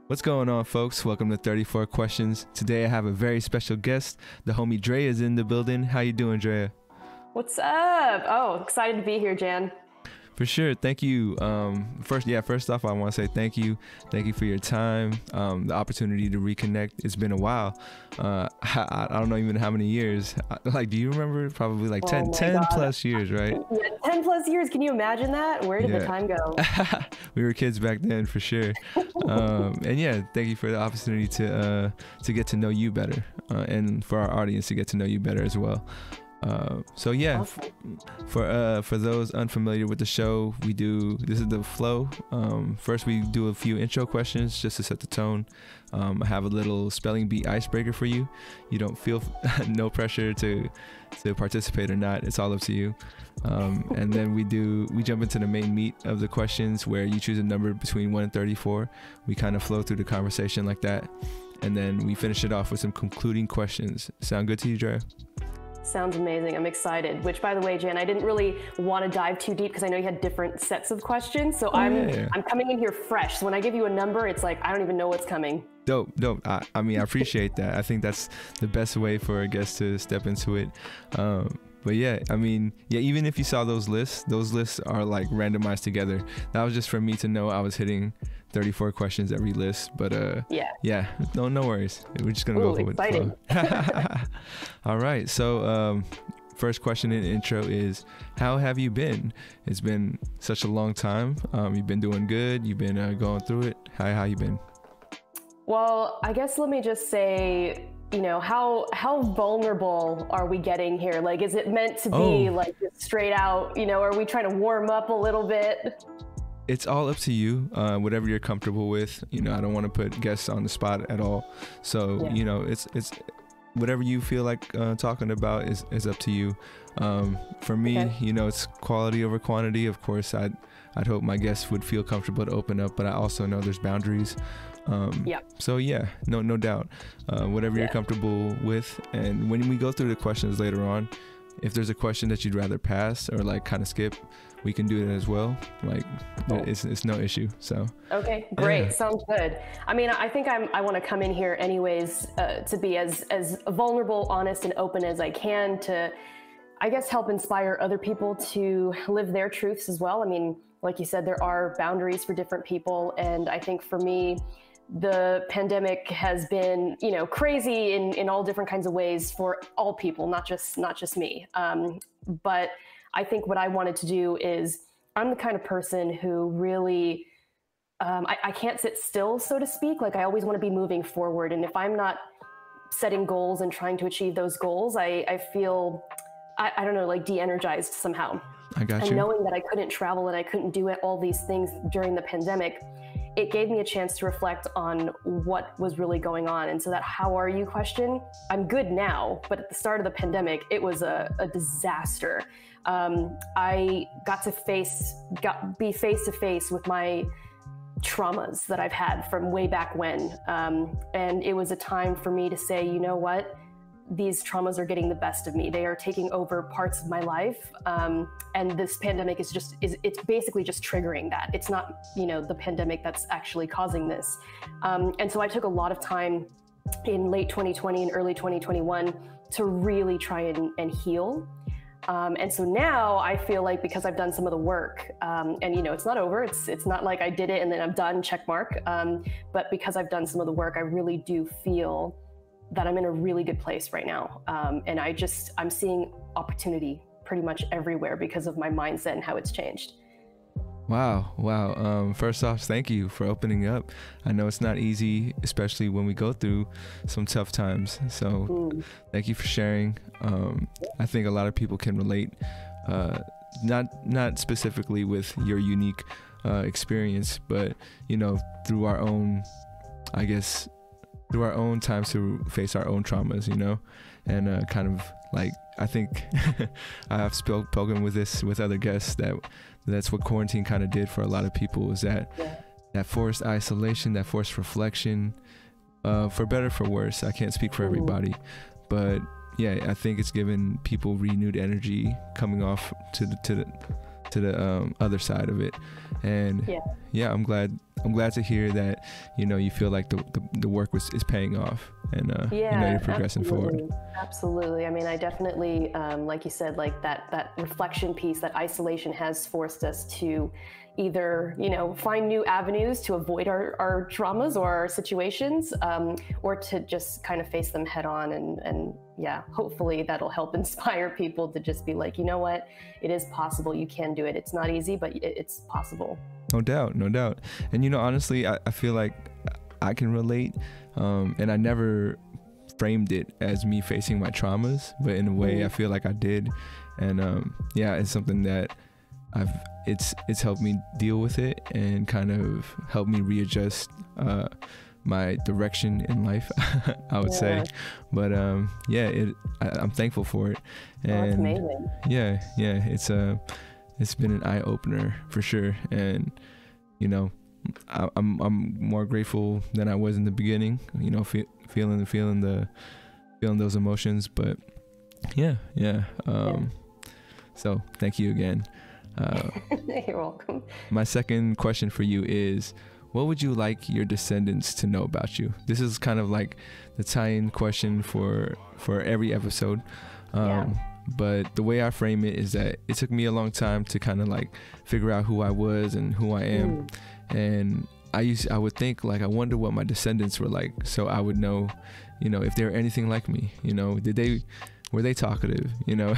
What's going on, folks? Welcome to 34 Questions. Today I have a very special guest. The homie Drea is in the building. How you doing, Drea? What's up? Oh, excited to be here, Jan. For sure. Thank you. First off, I want to say thank you. Thank you for your time, the opportunity to reconnect. It's been a while. I don't know even how many years. Do you remember? Probably like 10 plus years, right? Yeah, 10 plus years. Can you imagine that? Where did the time go? We were kids back then, for sure. And yeah, thank you for the opportunity to get to know you better, and for our audience to get to know you better as well. Awesome. For those unfamiliar with the show, this is the flow. First we do a few intro questions just to set the tone. I have a little spelling bee icebreaker for you. You don't feel no pressure to participate or not. It's all up to you. And then we jump into the main meat of the questions, where you choose a number between 1 and 34. We kind of flow through the conversation like that, and then we finish it off with some concluding questions. Sound good to you, Drea? Sounds amazing. I'm excited. Which, by the way, Jan, I didn't really want to dive too deep because I know you had different sets of questions. So I'm coming in here fresh. So when I give you a number, it's like I don't even know what's coming. Dope. I mean, I appreciate that. I think that's the best way for a guest to step into it. But yeah, I mean, yeah, even if you saw those lists are like randomized together. That was just for me to know I was hitting 34 questions every list. But yeah, no worries. We're just gonna go for it. All right. So first question in the intro is, how have you been? It's been such a long time. You've been doing good. You've been going through it. How you been? Well, I guess let me just say, how vulnerable are we getting here? Like, is it meant to be like straight out, are we trying to warm up a little bit? It's all up to you, whatever you're comfortable with. I don't want to put guests on the spot at all. So, it's whatever you feel like talking about is up to you. For me, it's quality over quantity. Of course, I'd hope my guests would feel comfortable to open up, but I also know there's boundaries. So yeah, no doubt, whatever you're comfortable with. And when we go through the questions later on, if there's a question that you'd rather pass or like kind of skip, we can do that as well. Like, it's no issue. So okay, great. Yeah. Sounds good. I mean, I think I want to come in here anyways, to be as vulnerable, honest, and open as I can to, I guess, help inspire other people to live their truths as well. I mean, like you said, there are boundaries for different people, and I think for me, the pandemic has been, crazy in all different kinds of ways for all people, not just me. But I think what I wanted to do is, I'm the kind of person who really, I can't sit still, so to speak. Like, I always want to be moving forward. And if I'm not setting goals and trying to achieve those goals, I feel, I don't know, like de-energized somehow. I got you. And knowing that I couldn't travel and I couldn't do all these things during the pandemic, it gave me a chance to reflect on what was really going on. And so that how are you question, I'm good now, but at the start of the pandemic, it was a disaster. I got to be face to face with my traumas that I've had from way back when. And it was a time for me to say, you know what? These traumas are getting the best of me. They are taking over parts of my life. And this pandemic it's basically just triggering that. It's not, the pandemic that's actually causing this. And so I took a lot of time in late 2020 and early 2021 to really try and heal. And so now I feel like, because I've done some of the work, and it's not over, it's not like I did it and then I'm done, check mark. But because I've done some of the work, I really do feel that I'm in a really good place right now. And I'm seeing opportunity pretty much everywhere because of my mindset and how it's changed. Wow. First off, thank you for opening up. I know it's not easy, especially when we go through some tough times. So thank you for sharing. I think a lot of people can relate, not specifically with your unique experience, but, through our own, through our own times to face our own traumas, and kind of like, I think I have spoken with this with other guests, that's what quarantine kind of did for a lot of people, is that forced isolation, that forced reflection, for better, for worse. I can't speak for everybody, but yeah, I think it's given people renewed energy coming off to other side of it. And yeah, I'm glad to hear that, you know, you feel like the work is paying off, and you know, you're progressing forward. Absolutely. I mean, I definitely, like you said, like that reflection piece, that isolation has forced us to either, you know, find new avenues to avoid our traumas or our situations, or to just kind of face them head on. And yeah, hopefully that'll help inspire people to just be like, you know what, it is possible. You can do it. It's not easy, but it's possible. No doubt. And, you know, honestly, I feel like I can relate. And I never framed it as me facing my traumas, but in a way I feel like I did. And yeah, it's something that it's helped me deal with it and kind of helped me readjust my direction in life, I would say. But yeah, I'm thankful for it. And that's amazing. Yeah, it's been an eye opener for sure. And you know, I'm more grateful than I was in the beginning, you know, feeling those emotions. But yeah. So thank you again. You're welcome. My second question for you is, what would you like your descendants to know about you? This is kind of like the tie-in question for every episode. But the way I frame it is that it took me a long time to kind of like figure out who I was and who I am. And I would think like, I wonder what my descendants were like, so I would know, you know, if they were anything like me. You know, were they talkative, you know?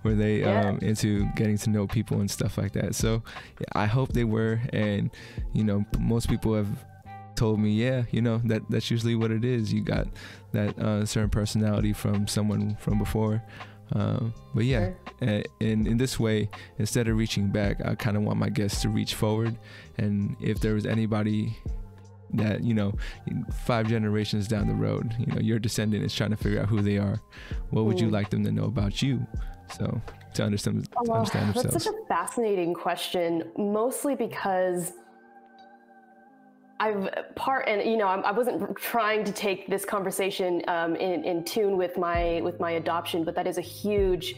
Were they into getting to know people and stuff like that? So I hope they were. And you know, most people have told me, yeah, you know, that's usually what it is. You got that certain personality from someone from before. But yeah, and in this way, instead of reaching back, I kind of want my guests to reach forward. And if there was anybody that, you know, 5 generations down the road, you know, your descendant is trying to figure out who they are, what would you like them to know about you? So to understand themselves. That's such a fascinating question, mostly because I wasn't trying to take this conversation in tune with my adoption, but that is a huge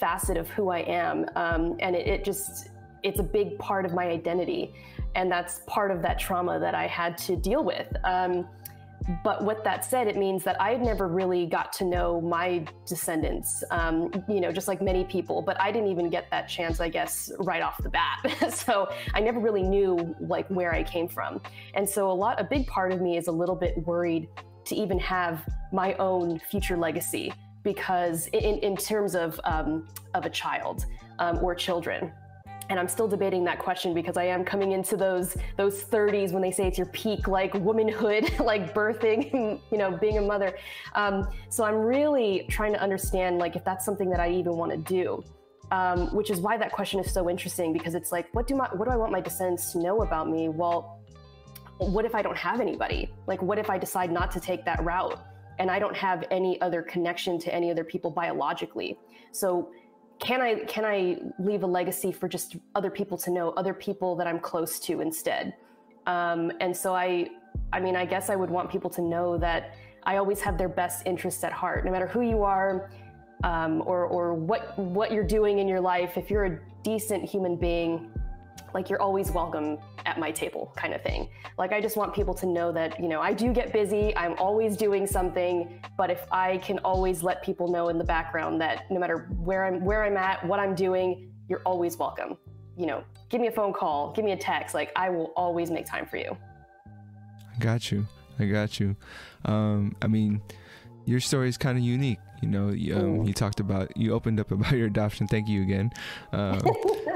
facet of who I am, and it's a big part of my identity, and that's part of that trauma that I had to deal with. But with that said, it means that I never really got to know my descendants, you know, just like many people, but I didn't even get that chance, I guess, right off the bat. So I never really knew like where I came from. And so a big part of me is a little bit worried to even have my own future legacy, because in terms of a child or children. And I'm still debating that question, because I am coming into those 30s when they say it's your peak, like womanhood, like birthing, you know, being a mother. So I'm really trying to understand, like, if that's something that I even want to do, which is why that question is so interesting, because it's like, what do I want my descendants to know about me? Well, what if I don't have anybody? Like, what if I decide not to take that route and I don't have any other connection to any other people biologically? So can I leave a legacy for just other people to know, other people that I'm close to instead? And so I guess I would want people to know that I always have their best interests at heart, no matter who you are, or what you're doing in your life. If you're a decent human being, like, you're always welcome at my table, kind of thing. Like, I just want people to know that, you know, I do get busy, I'm always doing something, but if I can always let people know in the background that no matter where I'm at, what I'm doing, you're always welcome. You know, give me a phone call, give me a text, like, I will always make time for you. I got you. I mean, your story is kind of unique. You know, you opened up about your adoption. Thank you again.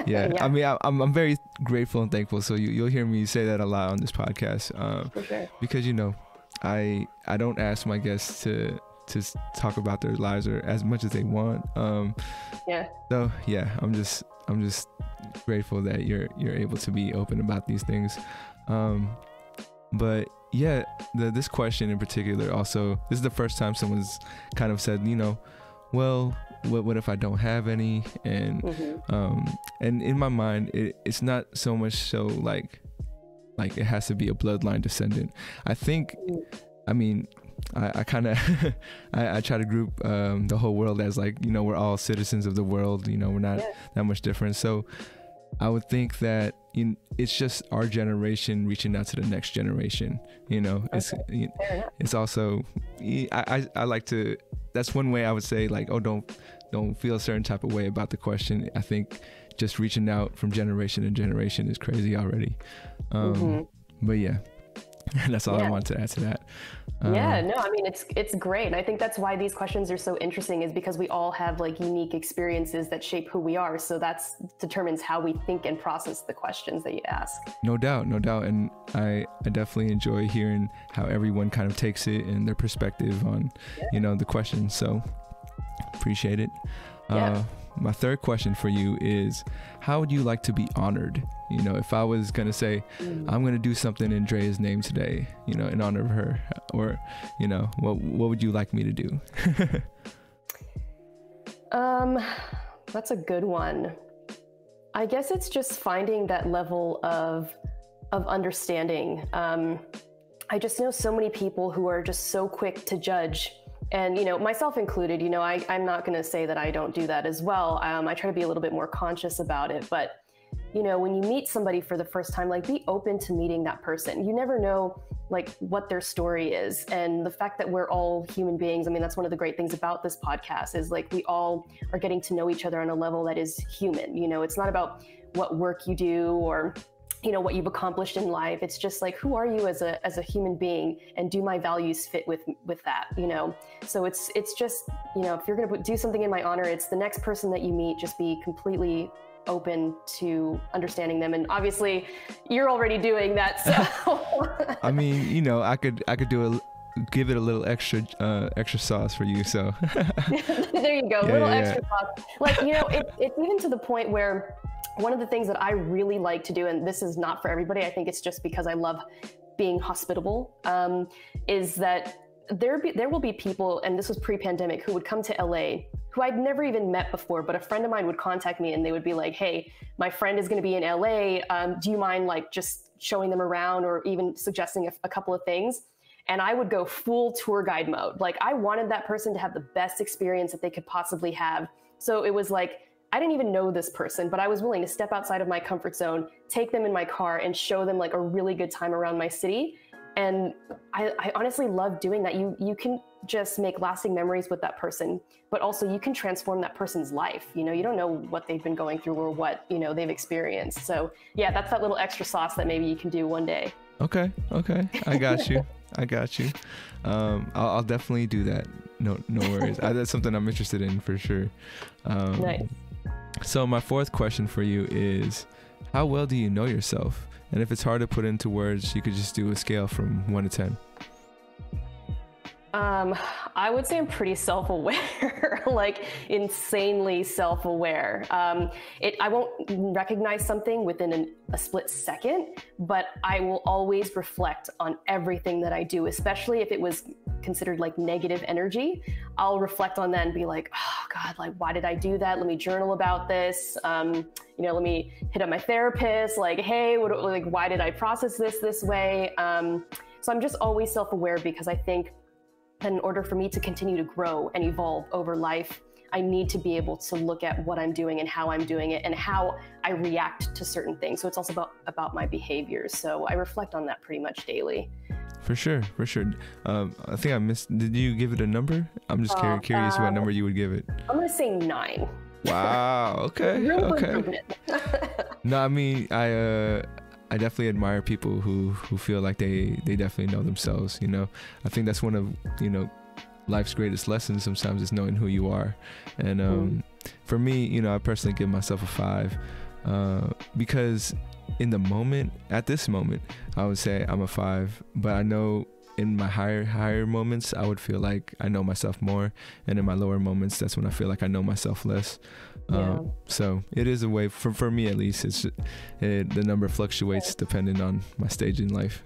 Yeah. I mean, I'm very grateful and thankful. So you'll hear me say that a lot on this podcast. For sure. Because, you know, I don't ask my guests to talk about their lives or as much as they want. So yeah, I'm just grateful that you're able to be open about these things. But yeah, this question in particular, also, this is the first time someone's kind of said, you know, well, what if I don't have any? And and in my mind, it's not so much so like it has to be a bloodline descendant. I think, I mean, I kind of I try to group the whole world as like, you know, we're all citizens of the world, you know, we're not that much different. So I would think that it's just our generation reaching out to the next generation, you know. Okay. It's also I like to, that's one way I would say, like, oh, don't feel a certain type of way about the question. I think just reaching out from generation to generation is crazy already. But yeah, that's all I wanted to add to that. Yeah, no, I mean, it's great. And I think that's why these questions are so interesting, is because we all have like unique experiences that shape who we are. So that's determines how we think and process the questions that you ask. No doubt. And I definitely enjoy hearing how everyone kind of takes it and their perspective on, you know, the questions. So appreciate it. My third question for you is, how would you like to be honored? You know, if I was going to say, I'm going to do something in Drea's name today, you know, in honor of her, or, you know, what would you like me to do? That's a good one. I guess it's just finding that level of understanding. I just know so many people who are just so quick to judge. And, you know, myself included, you know, I'm not going to say that I don't do that as well. I try to be a little bit more conscious about it. But, you know, when you meet somebody for the first time, like, be open to meeting that person. You never know, like, what their story is. And the fact that we're all human beings, I mean, that's one of the great things about this podcast, is like, we all are getting to know each other on a level that is human. You know, it's not about what work you do or, you know, what you've accomplished in life. It's just like, who are you as a human being, and do my values fit with that, you know? So it's just, you know, if you're going to do something in my honor, it's the next person that you meet, just be completely open to understanding them. And obviously you're already doing that. So I mean, you know, I could give it a little extra sauce for you. So there you go. Extra sauce. Like, you know, it's even to the point where one of the things that I really like to do, and this is not for everybody, I think it's just because I love being hospitable, is that there will be people, and this was pre-pandemic, who would come to LA who I'd never even met before, but a friend of mine would contact me and they would be like, hey, my friend is going to be in LA. Do you mind like just showing them around, or even suggesting a couple of things? And I would go full tour guide mode. Like, I wanted that person to have the best experience that they could possibly have. So it was like, I didn't even know this person, but I was willing to step outside of my comfort zone, take them in my car, and show them like a really good time around my city. And I honestly love doing that. You can just make lasting memories with that person, but also you can transform that person's life. You know, you don't know what they've been going through or what, you know, they've experienced. So yeah, that's that little extra sauce that maybe you can do one day. Okay. I got you. I'll definitely do that. No worries. That's something I'm interested in for sure. Nice. So my fourth question for you is, how well do you know yourself? And if it's hard to put into words, you could just do a scale from 1 to 10. I would say I'm pretty self-aware, like insanely self-aware. I won't recognize something within a split second, but I will always reflect on everything that I do, especially if it was considered like negative energy. I'll reflect on that and be like, oh God, like, why did I do that? Let me journal about this. You know, let me hit up my therapist, like, hey, why did I process this way? So I'm just always self-aware, because I think that in order for me to continue to grow and evolve over life, I need to be able to look at what I'm doing and how I'm doing it and how I react to certain things. So it's also about my behaviors. So I reflect on that pretty much daily. For sure. I think I missed, did you give it a number? I'm just curious what number you would give it. I'm going to say 9. Wow. Okay. Okay. No, I mean, I definitely admire people who feel like they definitely know themselves, you know. I think that's one of, you know, life's greatest lessons sometimes, is knowing who you are. And for me, you know, I personally give myself a 5 because in the moment, at this moment, I would say I'm a 5, but I know in my higher moments, I would feel like I know myself more, and in my lower moments, that's when I feel like I know myself less. So it is a way, for me at least, the number fluctuates depending on my stage in life.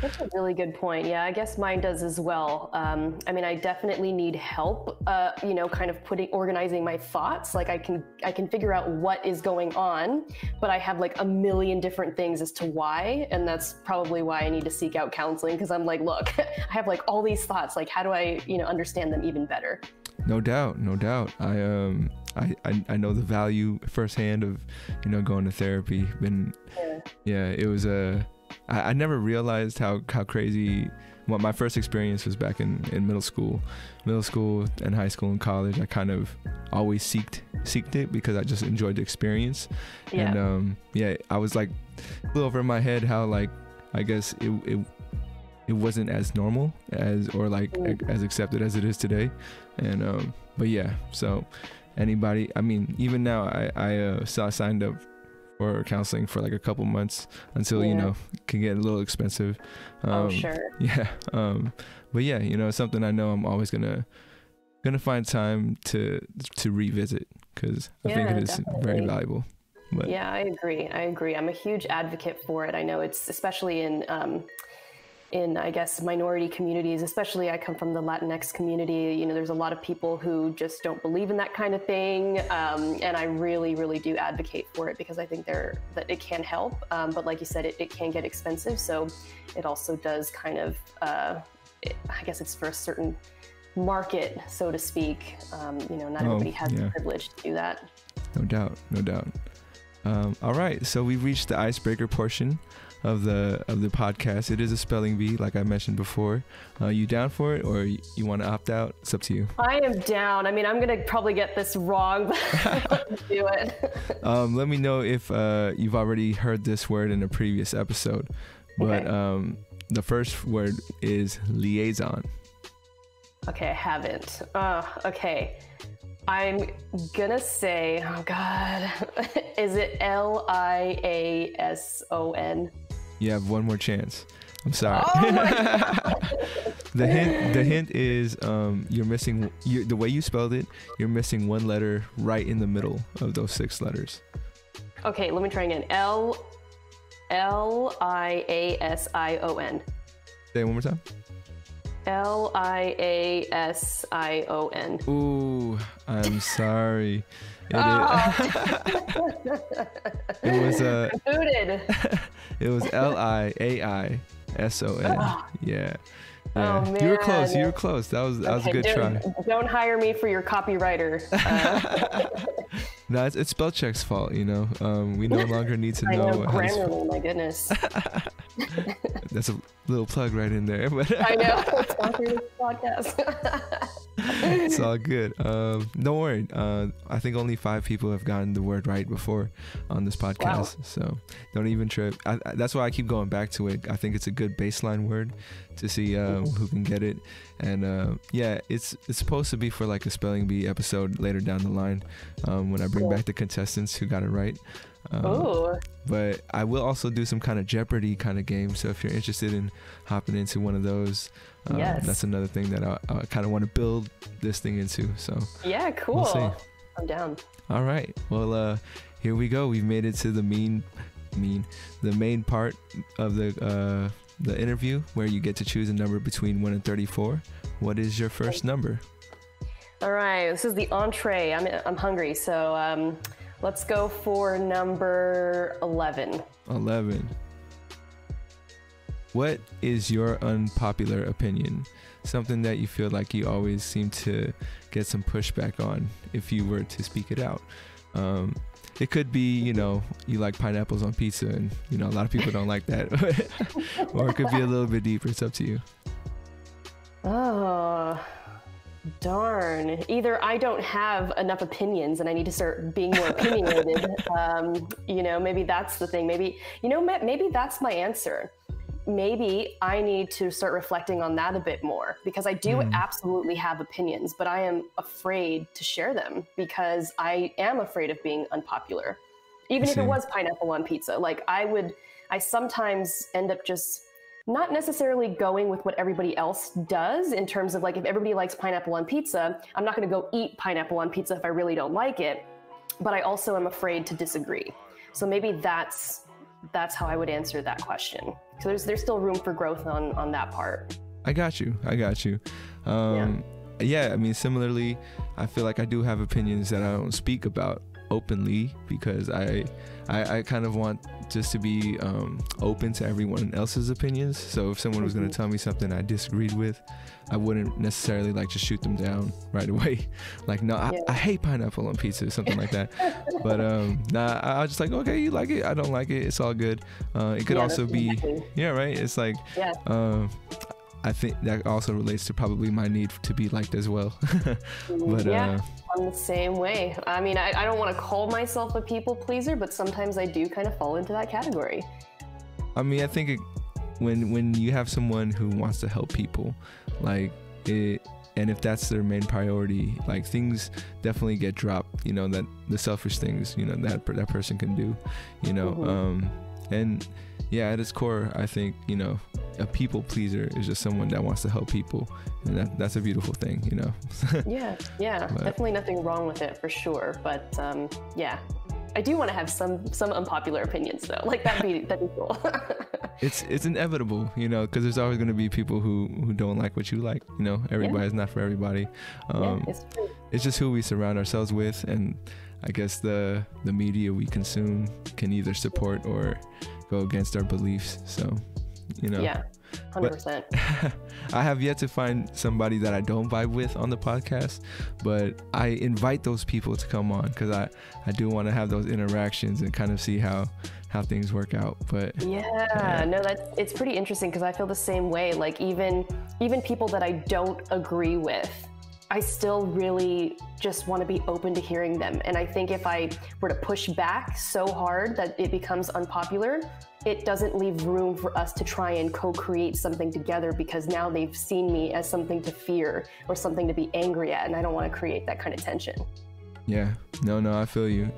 That's a really good point. Yeah, I guess mine does as well. I mean, I definitely need help, you know, kind of organizing my thoughts. Like I can figure out what is going on, but I have like a million different things as to why. And that's probably why I need to seek out counseling, because I'm like, look, like I have like all these thoughts. Like, how do I, understand them even better? No doubt. I know the value firsthand of, going to therapy. It was I never realized how crazy. Well, my first experience was back in middle school and high school and college. I kind of always seeked it because I just enjoyed the experience. And I was like, flew over my head how like, I guess it wasn't as normal as accepted as it is today. And but yeah, so anybody, I mean, even now I signed up for counseling for like a couple months until it can get a little expensive. Sure. But yeah, it's something I know I'm always gonna find time to revisit, because I think it is definitely very valuable. But yeah, I agree. I'm a huge advocate for it. I know it's especially in I guess minority communities, especially I come from the Latinx community, there's a lot of people who just don't believe in that kind of thing. And I really, really do advocate for it because I think that it can help. But like you said, it can get expensive. So it also does kind of, I guess it's for a certain market, so to speak. Not everybody has the privilege to do that. No doubt. All right. So we've reached the icebreaker portion of the podcast. It is a spelling bee, like I mentioned before. You down for it, or you want to opt out? It's up to you. I am down. I mean, I'm gonna probably get this wrong, but let's do it. Let me know if you've already heard this word in a previous episode. But the first word is liaison. Okay, I haven't. Okay. I'm gonna say, oh God, is it Liaison? You have one more chance. I'm sorry. Oh my God. The hint is you're missing the way you spelled it. You're missing one letter right in the middle of those 6 letters. Okay, let me try again. Liasion. Say it one more time. Liasion. Ooh, I'm sorry. It was booted. It was Liaison. Yeah. Oh man, you were close. That was a good try. Don't hire me for your copywriter. No, it's spell check's fault. We no longer need to know. Grammarly, my goodness. That's a little plug right in there. But I know. Sponsor this podcast. It's all good. Don't worry. I think only 5 people have gotten the word right before on this podcast. Wow. So don't even trip. That's why I keep going back to it. I think it's a good baseline word to see who can get it. And it's supposed to be for like a spelling bee episode later down the line when I bring back the contestants who got it right. But I will also do some kind of Jeopardy kind of game. So if you're interested in hopping into one of those, that's another thing that I kind of want to build this thing into. So yeah, cool. We'll see. I'm down. All right. Well, here we go. We've made it to the main part of the interview, where you get to choose a number between 1 and 34. What is your first number? All right. This is the entree. I'm hungry, so let's go for number 11. 11. What is your unpopular opinion? Something that you feel like you always seem to get some pushback on if you were to speak it out. It could be, you like pineapples on pizza, and, a lot of people don't like that. Or it could be a little bit deeper. It's up to you. Oh, darn. Either I don't have enough opinions and I need to start being more opinionated. Maybe that's the thing. Maybe that's my answer. Maybe I need to start reflecting on that a bit more, because I do absolutely have opinions, but I am afraid to share them because I am afraid of being unpopular. Even if it was pineapple on pizza, like I sometimes end up just not necessarily going with what everybody else does, in terms of like, if everybody likes pineapple on pizza, I'm not going to go eat pineapple on pizza if I really don't like it, but I also am afraid to disagree. So maybe that's how I would answer that question. So there's still room for growth on that part. I got you. Yeah, I mean, similarly, I feel like I do have opinions that I don't speak about openly because I kind of want just to be open to everyone else's opinions. So if someone was going to tell me something I disagreed with, I wouldn't necessarily like just shoot them down right away. Like, no, I hate pineapple on pizza or something like that. But nah, I was just like, okay, you like it, I don't like it, it's all good. It could also be, right? It's like, I think that also relates to probably my need to be liked as well. But I'm the same way. I mean, I don't want to call myself a people pleaser, but sometimes I do kind of fall into that category. I mean, I think when you have someone who wants to help people, like it, and if that's their main priority, like things definitely get dropped, you know, that the selfish things, you know, that person can do, you know, and yeah, at its core, I think, you know, a people pleaser is just someone that wants to help people, and that's a beautiful thing, you know. But definitely nothing wrong with it for sure. But yeah, I do want to have some unpopular opinions though. Like that'd be cool. It's inevitable, you know, because there's always going to be people who don't like what you like. You know, everybody's not for everybody. It's true. It's just who we surround ourselves with, and I guess the media we consume can either support or go against our beliefs. So, you know. Yeah, 100%. I have yet to find somebody that I don't vibe with on the podcast, but I invite those people to come on because I do want to have those interactions and kind of see how things work out. But no, it's pretty interesting because I feel the same way. Like even people that I don't agree with, I still really just want to be open to hearing them. And I think if I were to push back so hard that it becomes unpopular, it doesn't leave room for us to try and co-create something together, because now they've seen me as something to fear or something to be angry at, and I don't want to create that kind of tension. Yeah, no, I feel you.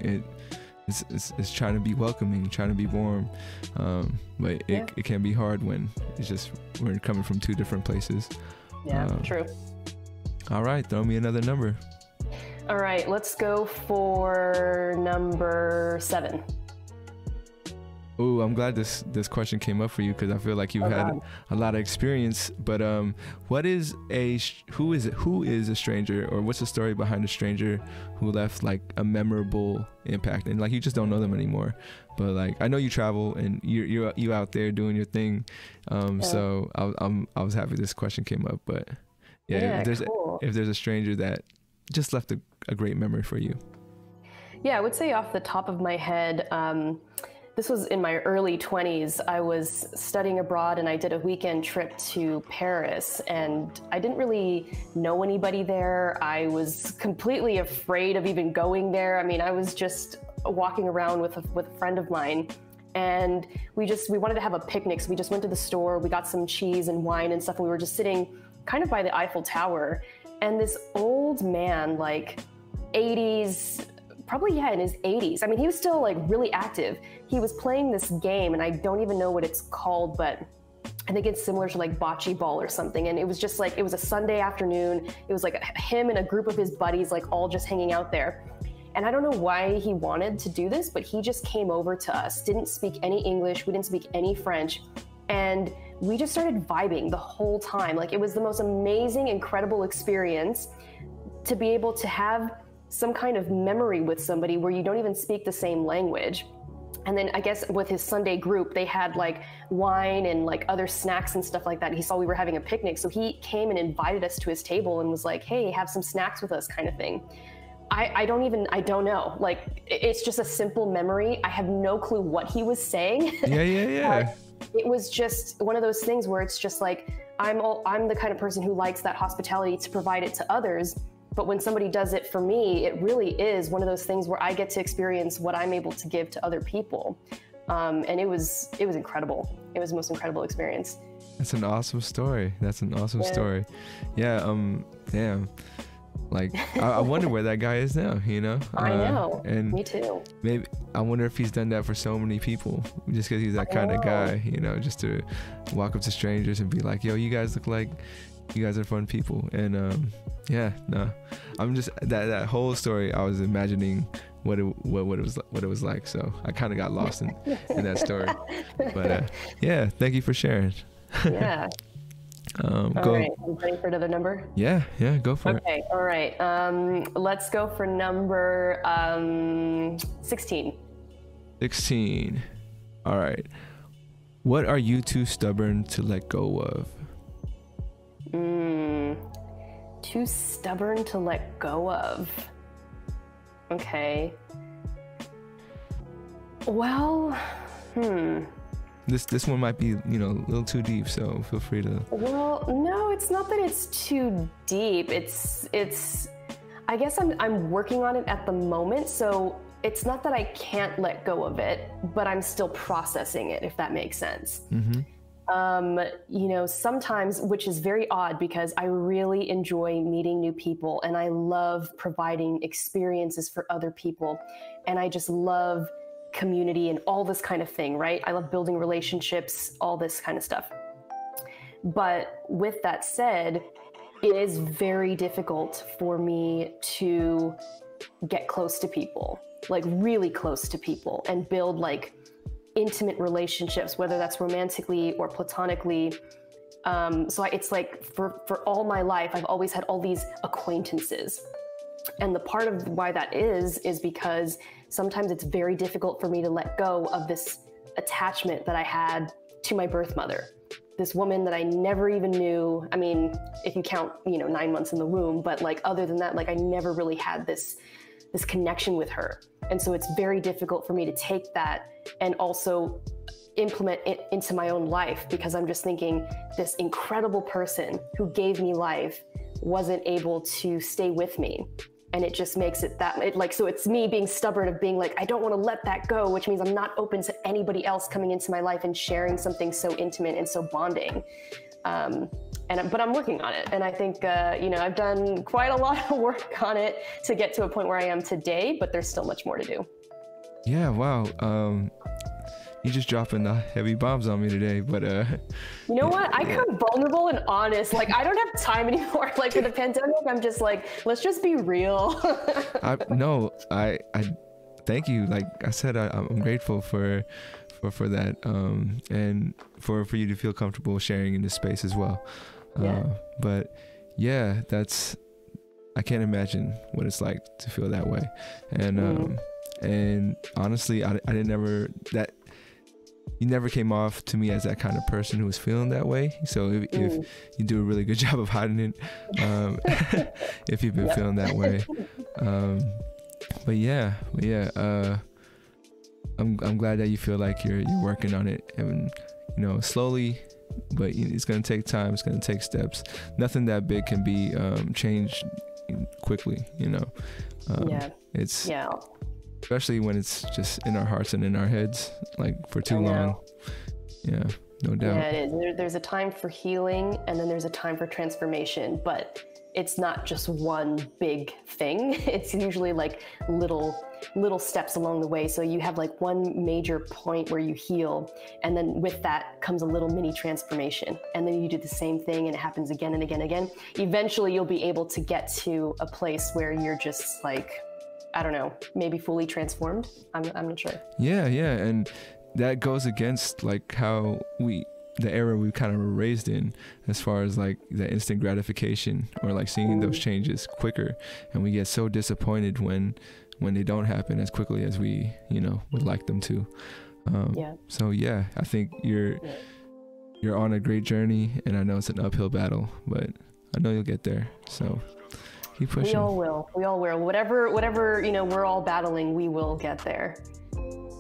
It's trying to be welcoming, trying to be warm, but it can be hard when it's just we're coming from two different places. Yeah, true. All right, throw me another number. All right, let's go for number 7. Oh, I'm glad this question came up for you because I feel like you've had a lot of experience. But who is a stranger, or what's the story behind a stranger who left like a memorable impact, and like you just don't know them anymore, but like I know you travel and you out there doing your thing. So I was happy this question came up. But if there's a stranger that just left a great memory for you. Yeah, I would say off the top of my head, this was in my early 20s. I was studying abroad and I did a weekend trip to Paris, and I didn't really know anybody there. I was completely afraid of even going there. I mean, I was just walking around with a friend of mine, and we wanted to have a picnic. So we just went to the store, we got some cheese and wine and stuff, and we were just sitting kind of by the Eiffel Tower. And this old man, like 80s, probably in his 80s. I mean, he was still like really active. He was playing this game, and I don't even know what it's called, but I think it's similar to like bocce ball or something. And it was just like, it was a Sunday afternoon. It was like him and a group of his buddies, like all just hanging out there. And I don't know why he wanted to do this, but he just came over to us, didn't speak any English, we didn't speak any French. And we just started vibing the whole time. Like it was the most amazing, incredible experience to be able to have some kind of memory with somebody where you don't even speak the same language. And then I guess with his Sunday group, they had like wine and like other snacks and stuff like that. He saw we were having a picnic, so he came and invited us to his table and was like, hey, have some snacks with us, kind of thing. I don't know. Like, it's just a simple memory. I have no clue what he was saying. Yeah. It was just one of those things where it's just like, I'm the kind of person who likes that hospitality to provide it to others. But when somebody does it for me, it really is one of those things where I get to experience what I'm able to give to other people. And it was incredible. It was the most incredible experience. That's an awesome story. Story. Yeah. Damn. Like, I wonder where that guy is now, you know? I know. And me too. Maybe I wonder if he's done that for so many people, just because he's that kind of guy, you know, just to walk up to strangers and be like, yo, you guys look like you guys are fun people. And I'm just that whole story. I was imagining what it was like. So I kind of got lost in that story. But thank you for sharing. Yeah. All Go. right, I'm ready for another number. Yeah, go for it. Okay, all right. Let's go for number 16. 16. All right. What are you too stubborn to let go of? Too stubborn to let go of. Okay. Well, This one might be, a little too deep, so feel free to. Well, no, it's not that it's too deep. It's I guess I'm working on it at the moment, so it's not that I can't let go of it, but I'm still processing it, if that makes sense. Sometimes, which is very odd because I really enjoy meeting new people and I love providing experiences for other people. And I just love community and all this kind of thing, right? I love building relationships, all this kind of stuff. But with that said, it is very difficult for me to get close to people, like really close to people, and build like intimate relationships, whether that's romantically or platonically. It's like for all my life, I've always had all these acquaintances. And the part of why that is because sometimes it's very difficult for me to let go of this attachment that I had to my birth mother. This woman that I never even knew. I mean, if you count, 9 months in the womb, but like other than that, like I never really had this connection with her. And so it's very difficult for me to take that and also implement it into my own life, because I'm just thinking this incredible person who gave me life wasn't able to stay with me. And it just makes it so it's me being stubborn of being like, I don't want to let that go, which means I'm not open to anybody else coming into my life and sharing something so intimate and so bonding. But I'm working on it. And I think, I've done quite a lot of work on it to get to a point where I am today, but there's still much more to do. Yeah, wow. You just dropping the heavy bombs on me today, but you know what? I come vulnerable and honest. Like I don't have time anymore. Like with the pandemic, I'm just like, let's just be real. I thank you. Like I said, I'm grateful for that, and for you to feel comfortable sharing in this space as well. But yeah, I can't imagine what it's like to feel that way. And and honestly, I didn't ever that. You never came off to me as that kind of person who was feeling that way. So if you do a really good job of hiding it, if you've been feeling that way. But yeah, I'm glad that you feel like you're working on it, and slowly, but it's gonna take time. It's gonna take steps. Nothing that big can be changed quickly. Especially when it's just in our hearts and in our heads, like for too long. Yeah, no doubt. Yeah, it is. There's a time for healing, and then there's a time for transformation, but it's not just one big thing. It's usually like little steps along the way. So you have like one major point where you heal, and then with that comes a little mini transformation. And then you do the same thing and it happens again and again and again. Eventually you'll be able to get to a place where you're just like, I don't know, maybe fully transformed. I'm not sure. Yeah. And that goes against like how the era we kind of were raised in, as far as like the instant gratification or like seeing those changes quicker. And we get so disappointed when they don't happen as quickly as we, would like them to. So yeah, I think you're on a great journey, and I know it's an uphill battle, but I know you'll get there. So keep pushing. We all will. Whatever, we're all battling, we will get there.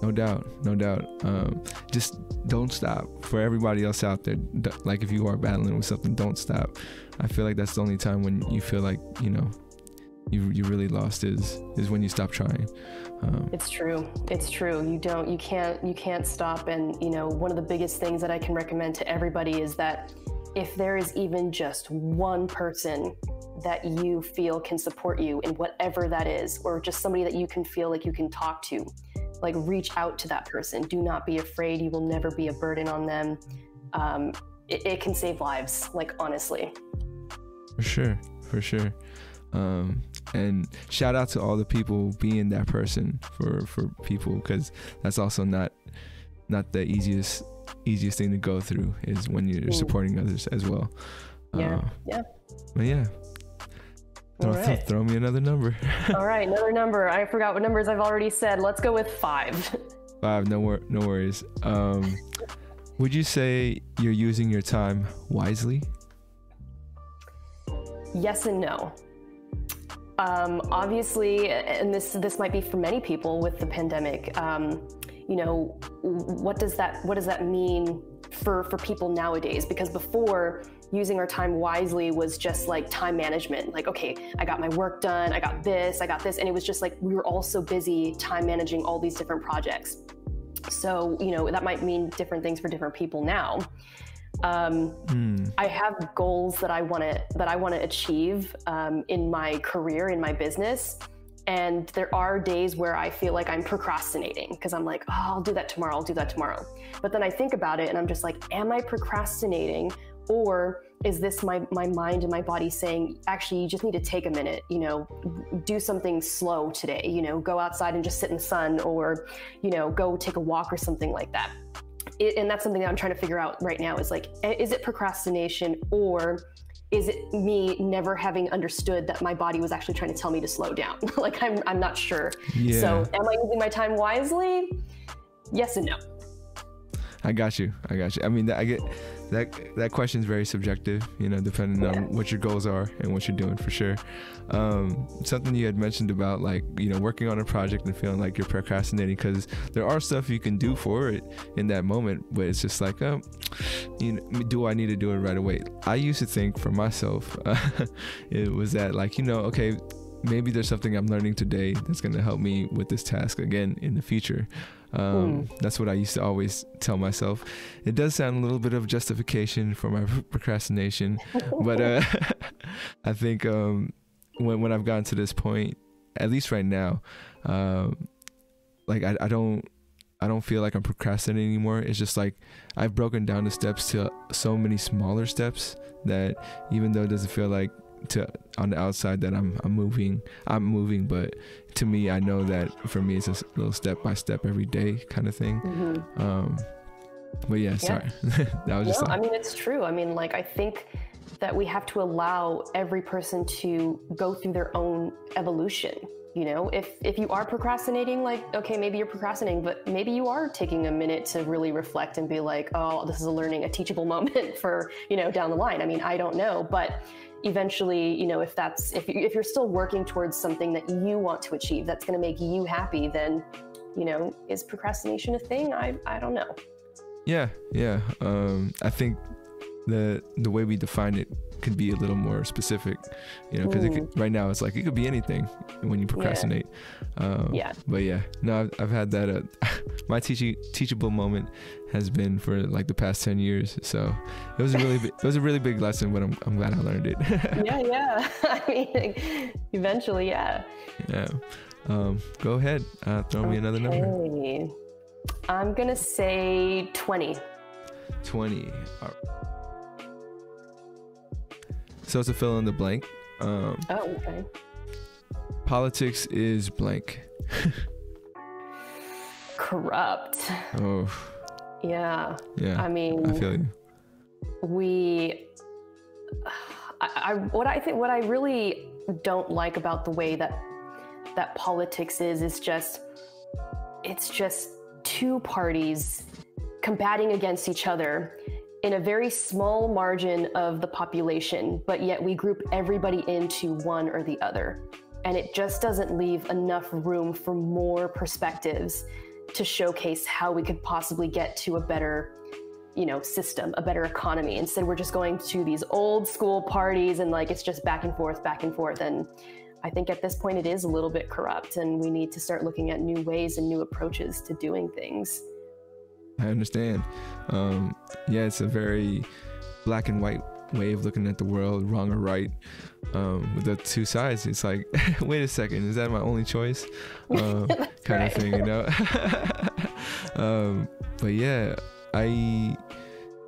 No doubt. Just don't stop. For everybody else out there, like if you are battling with something, don't stop. I feel like that's the only time when you feel like, you really lost is when you stop trying. It's true. You can't stop. And, one of the biggest things that I can recommend to everybody is that if there is even just one person that you feel can support you in whatever that is, or just somebody that you can feel like you can talk to, like reach out to that person. Do not be afraid. You will never be a burden on them. It can save lives, like honestly. For sure. And shout out to all the people being that person for people, because that's also not the easiest easiest thing to go through is when you're supporting others as well. Yeah. But yeah. Throw me another number. All right, another number. I forgot what numbers I've already said. Let's go with 5. 5, no worries. Would you say you're using your time wisely? Yes and no. Obviously, and this might be for many people with the pandemic, what does that mean for people nowadays? Because before, using our time wisely was just like time management. Like, okay, I got my work done, I got this, and it was just like we were all so busy time managing all these different projects. So, that might mean different things for different people now. I have goals that I want to achieve in my career, in my business. And there are days where I feel like I'm procrastinating because I'm like, oh, I'll do that tomorrow. But then I think about it and I'm just like, am I procrastinating? Or is this my mind and my body saying, actually, you just need to take a minute, do something slow today, go outside and just sit in the sun, or, go take a walk or something like that. And that's something that I'm trying to figure out right now is like, is it procrastination, or is it me never having understood that my body was actually trying to tell me to slow down? Like, I'm not sure. Yeah. So am I using my time wisely? Yes and no. I got you. I mean, I get that question is very subjective, depending on what your goals are and what you're doing, for sure. Something you had mentioned about, like, working on a project and feeling like you're procrastinating because there are stuff you can do for it in that moment, but it's just like, do I need to do it right away? I used to think for myself, it was that, like, okay, maybe there's something I'm learning today that's going to help me with this task again in the future. That's what I used to always tell myself. It does sound a little bit of justification for my procrastination, but I think when I've gotten to this point, at least right now, like I don't feel like I'm procrastinating anymore. It's just like I've broken down the steps to so many smaller steps that even though it doesn't feel like on the outside that I'm moving, but to me, I know that for me it's a little step by step every day kind of thing. But yeah, sorry. That was just I mean, it's true. I mean, like, I think that we have to allow every person to go through their own evolution. If you are procrastinating, like, okay, maybe you're procrastinating, but maybe you are taking a minute to really reflect and be like, oh, this is a teachable moment for, down the line. I mean, I don't know, but eventually, if you're still working towards something that you want to achieve, that's going to make you happy, then, is procrastination a thing? I don't know. Yeah. I think the way we define it could be a little more specific, because right now it's like it could be anything when you procrastinate. But yeah, no, I've had that. My teachable moment has been for like the past 10 years. So it was a really big lesson, but I'm glad I learned it. Yeah. I mean, eventually, yeah. Go ahead. Throw me another number. I'm gonna say 20. 20. So to fill in the blank. Okay. Politics is blank. Corrupt. Oh. Yeah. I mean, I feel you. What I really don't like about the way that politics is it's just two parties combating against each other in a very small margin of the population, but yet we group everybody into one or the other. And it just doesn't leave enough room for more perspectives to showcase how we could possibly get to a better, system, a better economy. Instead, we're just going to these old school parties and like, it's just back and forth. And I think at this point it is a little bit corrupt, and we need to start looking at new ways and new approaches to doing things. I understand. It's a very black and white way of looking at the world, wrong or right. With the two sides, it's like, wait a second, is that my only choice? Kind of thing, But yeah, I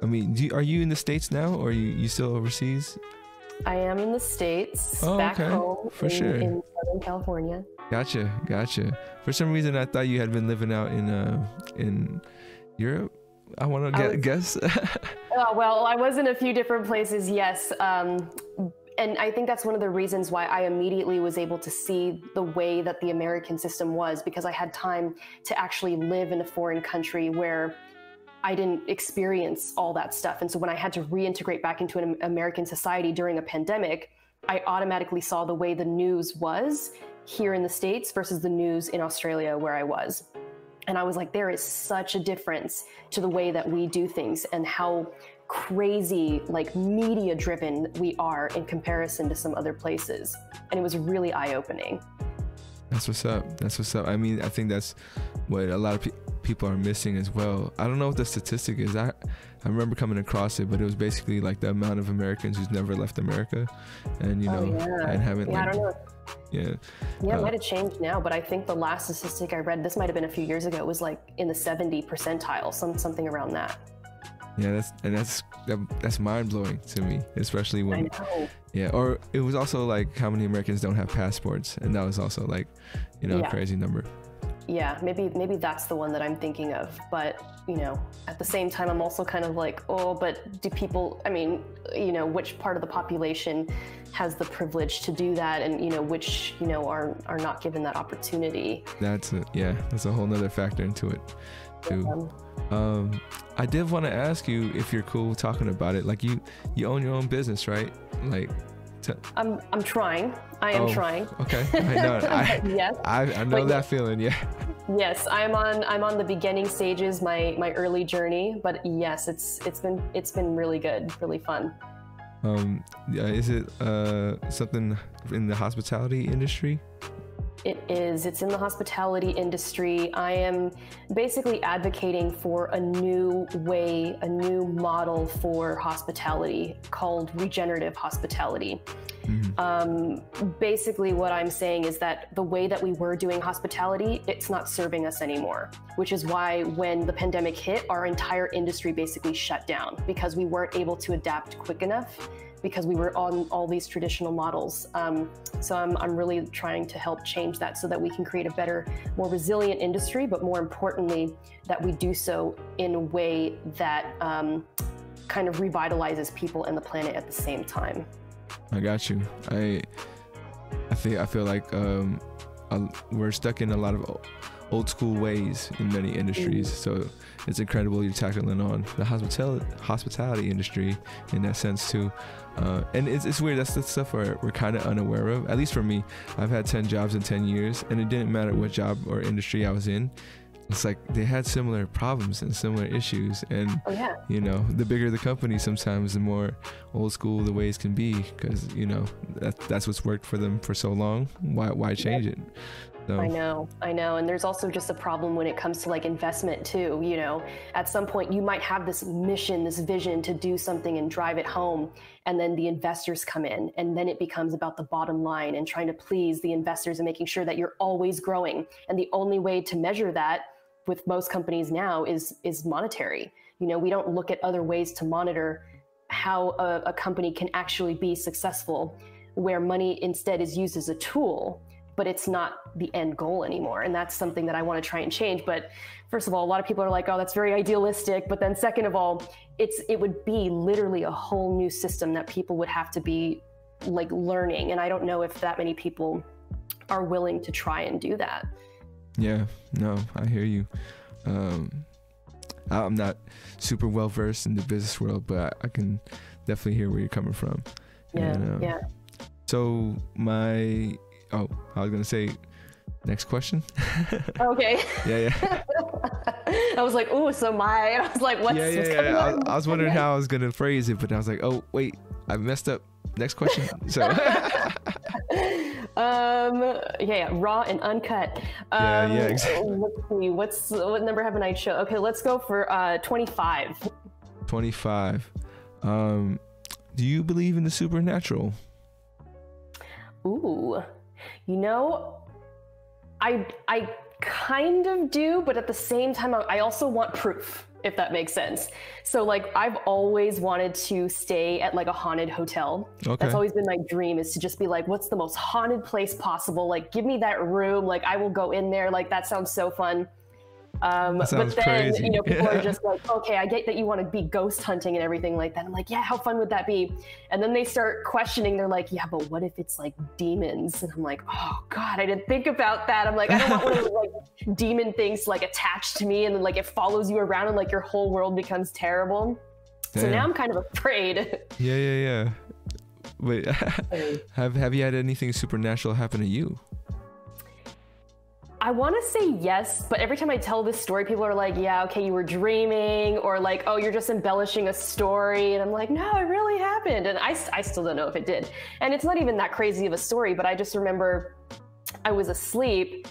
mean, are you in the States now, or are you still overseas? I am in the States, back home in Southern California. Gotcha. For some reason, I thought you had been living out in Europe. I want to guess. Well, I was in a few different places, yes. And I think that's one of the reasons why I immediately was able to see the way that the American system was, because I had time to actually live in a foreign country where I didn't experience all that stuff. And so when I had to reintegrate back into an American society during a pandemic, I automatically saw the way the news was here in the States versus the news in Australia where I was. And I was like, there is such a difference to the way that we do things and how crazy, like, media driven we are in comparison to some other places. And it was really eye-opening. That's what's up. That's what's up. I mean, I think that's what a lot of people are missing as well. I don't know what the statistic is. I remember coming across it, but it was basically like the amount of Americans who's never left America, and and haven't. Yeah, I don't know. Yeah. Yeah, it might have changed now, but I think the last statistic I read, this might have been a few years ago, was like in the 70 percentile, something around that. Yeah, that's mind blowing to me, especially when. I know. Yeah, or it was also like how many Americans don't have passports, and that was also like, a crazy number. Yeah, maybe that's the one that I'm thinking of. But, at the same time, I'm also kind of like, oh, but do people, I mean, which part of the population has the privilege to do that, and, which, are not given that opportunity. That's a whole nother factor into it too. I did want to ask you if you're cool talking about it. Like you own your own business, right? Like, I'm trying. I am trying. Okay. I know. Yes. I know that feeling. Yeah. Yes, I'm on the beginning stages, my early journey, but yes, it's been really good, really fun. Is it something in the hospitality industry? It is. It's in the hospitality industry. I am basically advocating for a new way, a new model for hospitality called regenerative hospitality. Basically what I'm saying is that the way that we were doing hospitality, it's not serving us anymore, which is why when the pandemic hit, our entire industry basically shut down because we weren't able to adapt quick enough, because we were on all these traditional models. So I'm really trying to help change that so that we can create a better, more resilient industry, but more importantly, that we do so in a way that kind of revitalizes people and the planet at the same time. I got you. I feel like we're stuck in a lot of old school ways in many industries. So it's incredible you're tackling on the hospitality industry in that sense too. And it's weird. That's the stuff we're kind of unaware of. At least for me, I've had 10 jobs in 10 years, and it didn't matter what job or industry I was in. It's like they had similar problems and similar issues. And, the bigger the company, sometimes the more old school the ways can be, because, that's what's worked for them for so long. Why change it? So. I know. And there's also just a problem when it comes to like investment too. At some point you might have this mission, this vision to do something and drive it home. And then the investors come in, and then it becomes about the bottom line and trying to please the investors and making sure that you're always growing. And the only way to measure that with most companies now is monetary. We don't look at other ways to monitor how a company can actually be successful, where money instead is used as a tool, but it's not the end goal anymore. And that's something that I want to try and change. But first of all, a lot of people are like, oh, that's very idealistic. But then second of all, it would be literally a whole new system that people would have to be like learning. And I don't know if that many people are willing to try and do that. Yeah, no, I hear you. I'm not super well versed in the business world, but I can definitely hear where you're coming from. Yeah, and, So I was gonna say, next question. Okay. Yeah. I was like, ooh, so I was like, what's going on? I was wondering how I was gonna phrase it, but I was like, oh wait, I messed up. Next question. So. Raw and uncut. Exactly. Let's see, what number haven't I shown? Okay, let's go for 25. 25. Do you believe in the supernatural? Ooh, I kind of do, but at the same time, I also want proof, if that makes sense. So like, I've always wanted to stay at like a haunted hotel. Okay. That's always been my dream, is to just be like, what's the most haunted place possible? Like, give me that room. Like, I will go in there. Like, that sounds so fun. But then, crazy. you know, people are just like, okay, I get that you want to be ghost hunting and everything like that. I'm like, yeah, how fun would that be? And then they start questioning. They're like, yeah, but what if it's like demons? And I'm like, oh God, I didn't think about that. I'm like, I don't want one of those like demon things like attached to me and then like it follows you around and like your whole world becomes terrible. Damn. So now I'm kind of afraid. Yeah. Wait, have you had anything supernatural happen to you? I want to say yes, but every time I tell this story, people are like, yeah, okay, you were dreaming, or like, oh, you're just embellishing a story. And I'm like, no, it really happened. And I still don't know if it did. And it's not even that crazy of a story, but I just remember I was asleep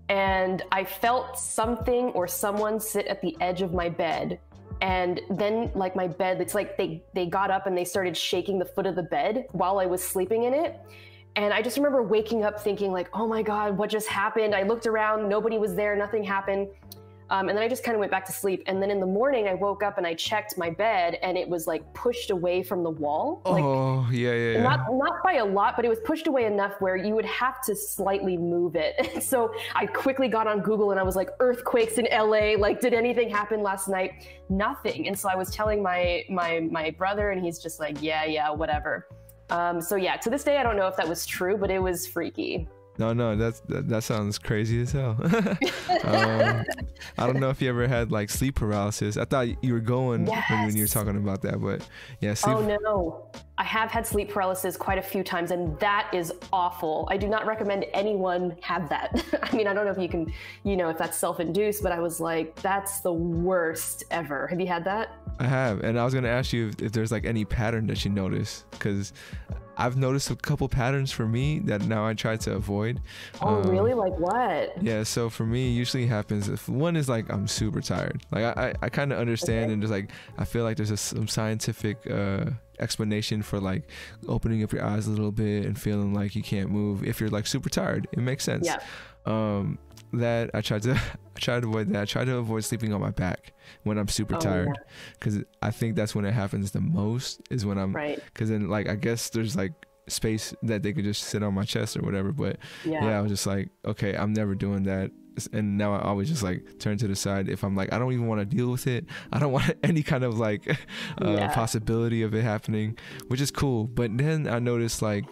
and I felt something or someone sit at the edge of my bed. And then like my bed, it's like they got up and they started shaking the foot of the bed while I was sleeping in it. And I just remember waking up thinking like, oh my God, what just happened? I looked around, nobody was there, nothing happened. And then I just kind of went back to sleep. And then in the morning I woke up and I checked my bed and it was like pushed away from the wall. Like, oh, yeah. Not by a lot, but it was pushed away enough where you would have to slightly move it. So I quickly got on Google and I was like, earthquakes in LA, like did anything happen last night? Nothing. And so I was telling my brother and he's just like, yeah, whatever. So yeah, to this day, I don't know if that was true, but it was freaky. No, that sounds crazy as hell. I don't know if you ever had like sleep paralysis. I thought you were going when you were talking about that, but yeah. Oh no, I have had sleep paralysis quite a few times, and that is awful. I do not recommend anyone have that. I mean, I don't know if you can, you know, if that's self-induced, but I was like, that's the worst ever. Have you had that? I have, and I was gonna ask you if there's like any pattern that you notice, because I've noticed a couple patterns for me that now I try to avoid. Oh, really? Like what? Yeah, so for me, it usually happens if one is like I'm super tired. Like I kind of understand, and just like I feel like there's some scientific explanation for like opening up your eyes a little bit and feeling like you can't move if you're like super tired. It makes sense. Yeah. That I try to avoid that. I try to avoid sleeping on my back when I'm super tired, because I think that's when it happens the most, is when I'm because then like I guess there's like space that they could just sit on my chest or whatever, but yeah I was just like, okay, I'm never doing that. And now I always just like turn to the side if I'm like, I don't even want to deal with it. I don't want any kind of like possibility of it happening, which is cool. But then I noticed like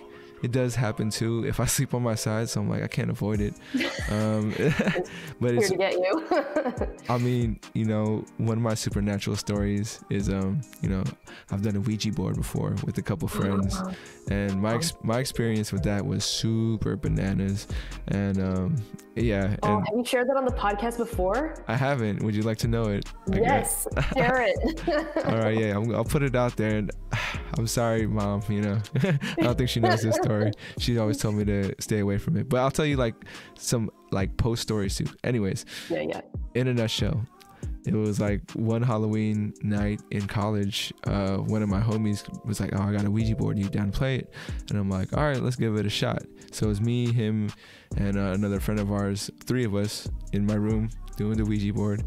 it does happen too if I sleep on my side, so I'm like, I can't avoid it. But it's here to get you. I mean, you know, one of my supernatural stories is you know, I've done a Ouija board before with a couple friends, and my experience with that was super bananas. And yeah. And have you shared that on the podcast before? I haven't. Would you like to know it? Yes, share it. All right, yeah, I'll put it out there, and I'm sorry, Mom, you know. I don't think she knows this story. She always told me to stay away from it, but I'll tell you like some like post stories too. Anyways, in a nutshell, it was like one Halloween night in college. One of my homies was like, oh, I got a Ouija board, you down to play it? And I'm like, all right, let's give it a shot. So it was me, him, and another friend of ours, 3 of us in my room doing the Ouija board.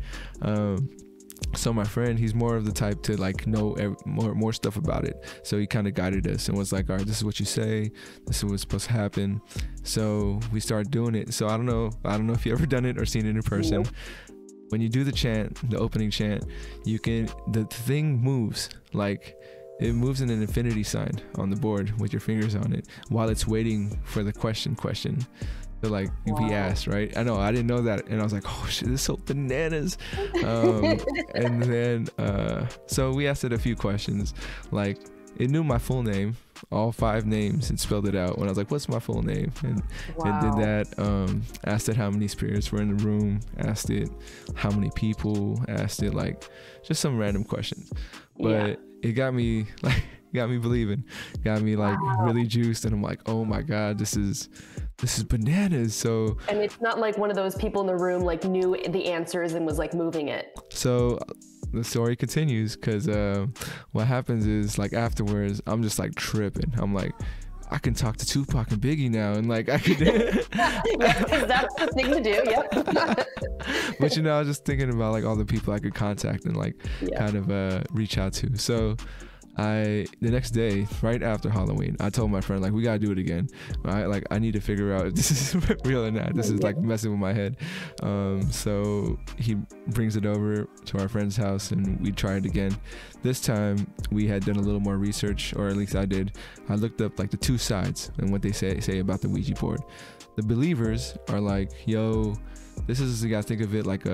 So my friend, he's more of the type to like know more stuff about it. So he kind of guided us and was like, all right, this is what you say, this is what's supposed to happen. So we started doing it. So I don't know if you ever done it or seen it in person. When you do the chant, the opening chant, the thing moves, like it moves in an infinity sign on the board with your fingers on it while it's waiting for the question to like be asked, right? I know, I didn't know that, and I was like, oh shit, this is so bananas. And then so we asked it a few questions, like it knew my full name, all 5 names, and spelled it out when I was like, what's my full name? And it did that. Asked it how many spirits were in the room, asked it how many people, asked it like just some random questions, but it got me believing, got me like really juiced, and I'm like, oh my God, this is bananas. So, and it's not like one of those people in the room like knew the answers and was like moving it. So the story continues, because what happens is like afterwards I'm just like tripping. I'm like, I can talk to Tupac and Biggie now, and like I could because that's the thing to do. Yep. But you know, I was just thinking about like all the people I could contact and like kind of reach out to. So the next day, right after Halloween, I told my friend, like, we gotta do it again. I need to figure out if this is real or not. This is like messing with my head. So he brings it over to our friend's house and we try it again. This time we had done a little more research, or at least I did. I looked up like the two sides and what they say about the Ouija board. The believers are like, yo, this is, you gotta think of it like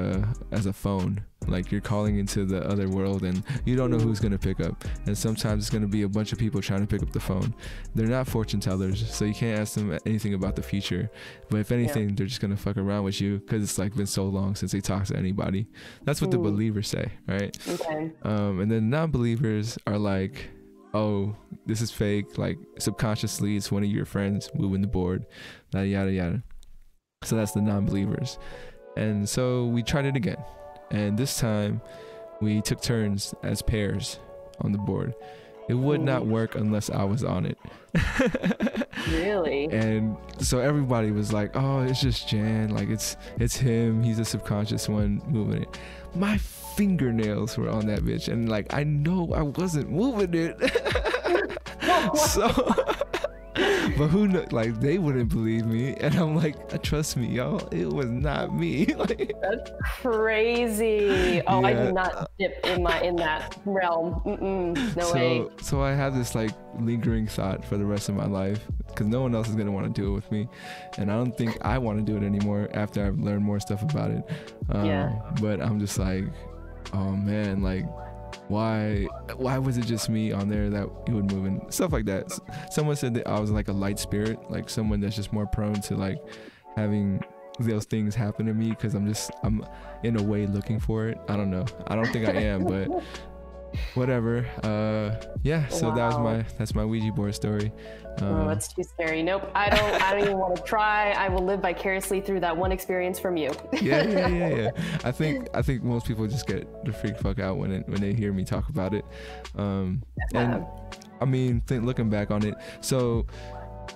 as a phone. Like, you're calling into the other world and you don't know who's gonna pick up. And sometimes it's gonna be a bunch of people trying to pick up the phone. They're not fortune tellers, so you can't ask them anything about the future. But if anything, they're just gonna fuck around with you because it's like been so long since they talked to anybody. That's what the believers say, right? Okay. And then non-believers are like, oh, this is fake. Like, subconsciously, it's one of your friends moving the board, yada yada yada. So that's the non-believers. And so we tried it again. And this time we took turns as pairs on the board. It would not work unless I was on it. Really? And so everybody was like, oh, it's just Jan. Like, it's him. He's a subconscious one moving it. My fingernails were on that bitch. And like, I know I wasn't moving it. So... But who knows? Like, they wouldn't believe me, and I'm like, trust me, y'all, it was not me. Like, that's crazy. Oh, yeah. I do not dip in that realm. No way. So I have this like lingering thought for the rest of my life, because no one else is gonna want to do it with me, and I don't think I want to do it anymore after I've learned more stuff about it. But I'm just like, oh man, like, why was it just me on there that it would move and stuff like that? Someone said that I was like a light spirit, like someone that's just more prone to like having those things happen to me because I'm in a way looking for it. I don't know. I don't think I am, but whatever. So wow. That's my Ouija board story. Oh, that's too scary. Nope. I don't even want to try. I will live vicariously through that one experience from you. Yeah. I think most people just get the freak fuck out when they hear me talk about it. And I mean, looking back on it, so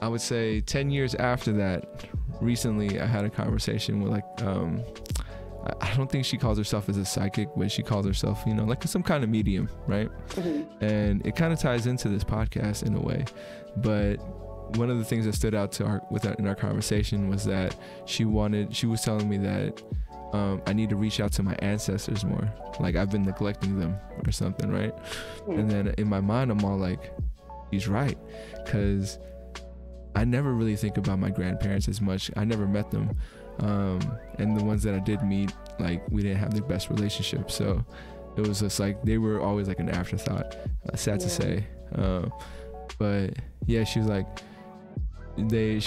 I would say 10 years after that, recently I had a conversation with like I don't think she calls herself as a psychic, but she calls herself, like some kind of medium, right? Mm-hmm. And it kind of ties into this podcast in a way. But one of the things that stood out in our conversation was that she was telling me that I need to reach out to my ancestors more. Like, I've been neglecting them or something, right? Mm-hmm. And then in my mind, I'm all like, she's right. Because I never really think about my grandparents as much. I never met them. And the ones that I did meet, like, we didn't have the best relationship, so it was just like they were always like an afterthought. Sad to say, but yeah, she was like, they're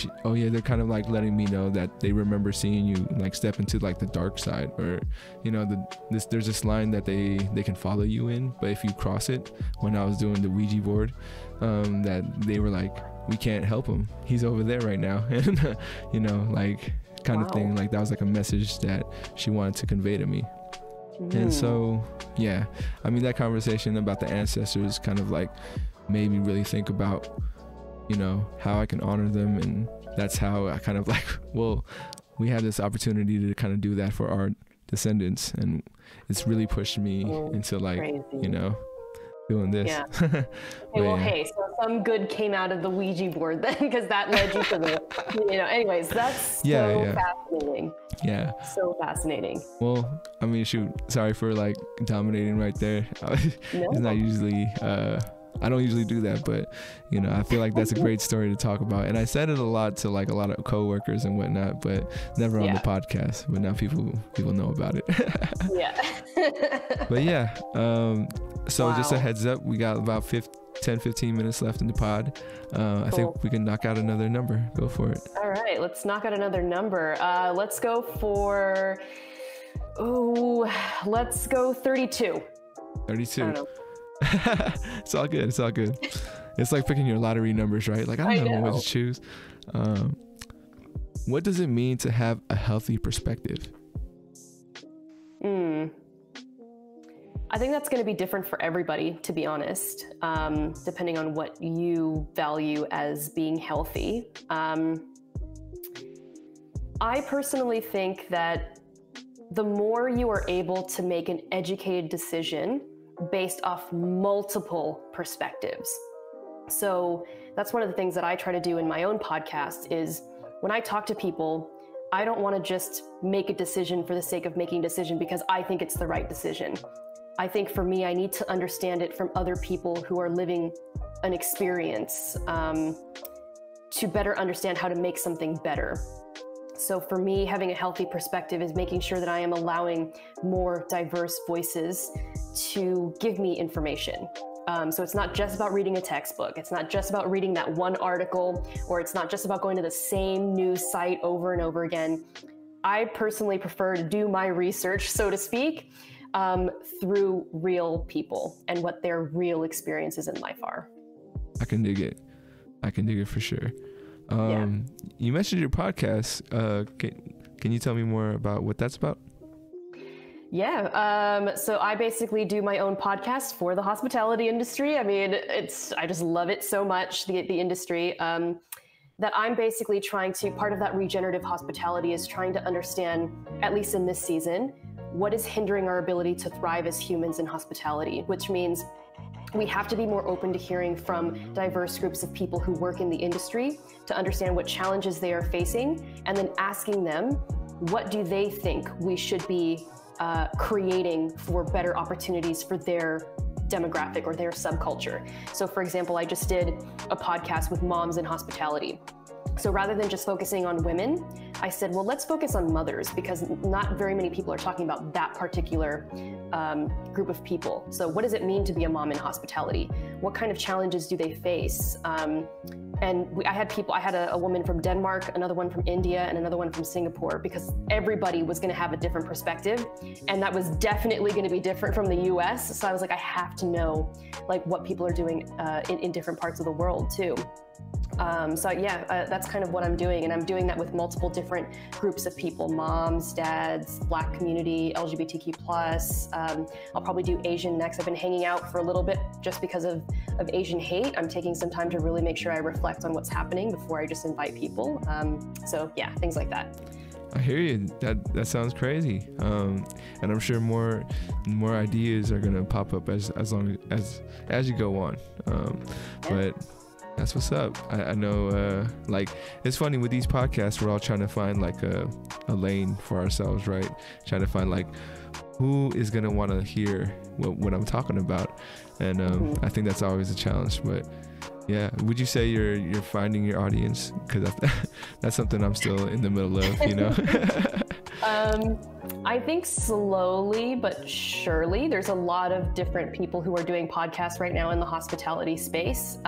kind of like letting me know that they remember seeing you like step into like the dark side, or there's this line that they can follow you in, but if you cross it, when I was doing the Ouija board, that they were like, we can't help him, he's over there right now. And like, kind of thing, like that was like a message that she wanted to convey to me. And so yeah, I mean, that conversation about the ancestors kind of like made me really think about how I can honor them, and that's how I kind of like, well, we have this opportunity to kind of do that for our descendants, and it's really pushed me into like crazy. Doing this. Yeah. Hey, so some good came out of the Ouija board then, because that led you to the, anyways, that's so fascinating. Yeah. So fascinating. Well, I mean, shoot, sorry for like dominating right there. It's not usually, I don't usually do that, but I feel like that's a great story to talk about. And I said it a lot to like a lot of coworkers and whatnot, but never on the podcast. But now people know about it. Yeah. But yeah, so just a heads up, we got about 10-15 minutes left in the pod. I think we can knock out another number. Go for it. All right, let's knock out another number. Let's go for, let's go 32. 32. I don't know. It's all good. It's like picking your lottery numbers, right? Like, I don't know what to choose. What does it mean to have a healthy perspective? I think that's going to be different for everybody, to be honest, depending on what you value as being healthy. I personally think that the more you are able to make an educated decision based off multiple perspectives. So that's one of the things that I try to do in my own podcast is when I talk to people, I don't want to just make a decision for the sake of making a decision because I think it's the right decision. I think for me, I need to understand it from other people who are living an experience to better understand how to make something better. So for me, having a healthy perspective is making sure that I am allowing more diverse voices to give me information. So it's not just about reading a textbook. It's not just about reading that one article, or it's not just about going to the same news site over and over again. I personally prefer to do my research, so to speak, through real people and what their real experiences in life are. I can dig it. I can dig it for sure. You mentioned your podcast. Can you tell me more about what that's about? Yeah. So I basically do my own podcast for the hospitality industry. I mean, I just love it so much, the industry, that I'm basically trying to, part of that regenerative hospitality is trying to understand, at least in this season, what is hindering our ability to thrive as humans in hospitality, which means we have to be more open to hearing from diverse groups of people who work in the industry to understand what challenges they are facing, and then asking them, what do they think we should be creating for better opportunities for their demographic or their subculture. So for example, I just did a podcast with moms in hospitality. So rather than just focusing on women, I said, well, let's focus on mothers, because not very many people are talking about that particular group of people. So what does it mean to be a mom in hospitality? What kind of challenges do they face? I had a woman from Denmark, another one from India, and another one from Singapore, because everybody was going to have a different perspective. And that was definitely going to be different from the US. So I was like, I have to know like what people are doing in different parts of the world too. That's kind of what I'm doing. And I'm doing that with multiple different groups of people, moms, dads, Black community, LGBTQ+. I'll probably do Asian next. I've been hanging out for a little bit just because of Asian hate. I'm taking some time to really make sure I reflect on what's happening before I just invite people. Things like that. I hear you. That sounds crazy. And I'm sure more ideas are gonna pop up as long as you go on. But that's what's up. I know, it's funny with these podcasts, we're all trying to find like a lane for ourselves, right? Trying to find like who is going to want to hear what I'm talking about. And I think that's always a challenge. But yeah, would you say you're finding your audience? Because that's something I'm still in the middle of, you know? I think slowly but surely. There's a lot of different people who are doing podcasts right now in the hospitality space.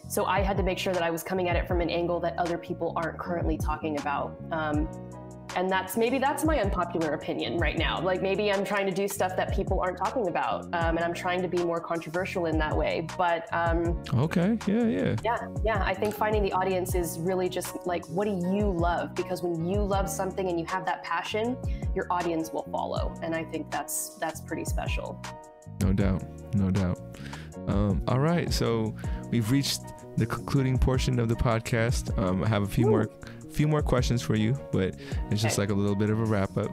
So I had to make sure that I was coming at it from an angle that other people aren't currently talking about. And that's my unpopular opinion right now. Like maybe I'm trying to do stuff that people aren't talking about. And I'm trying to be more controversial in that way. But okay, yeah. I think finding the audience is really just like, what do you love? Because when you love something and you have that passion, your audience will follow. And I think that's pretty special. No doubt. All right, so we've reached the concluding portion of the podcast. I have a few more questions for you, but it's just like a little bit of a wrap up.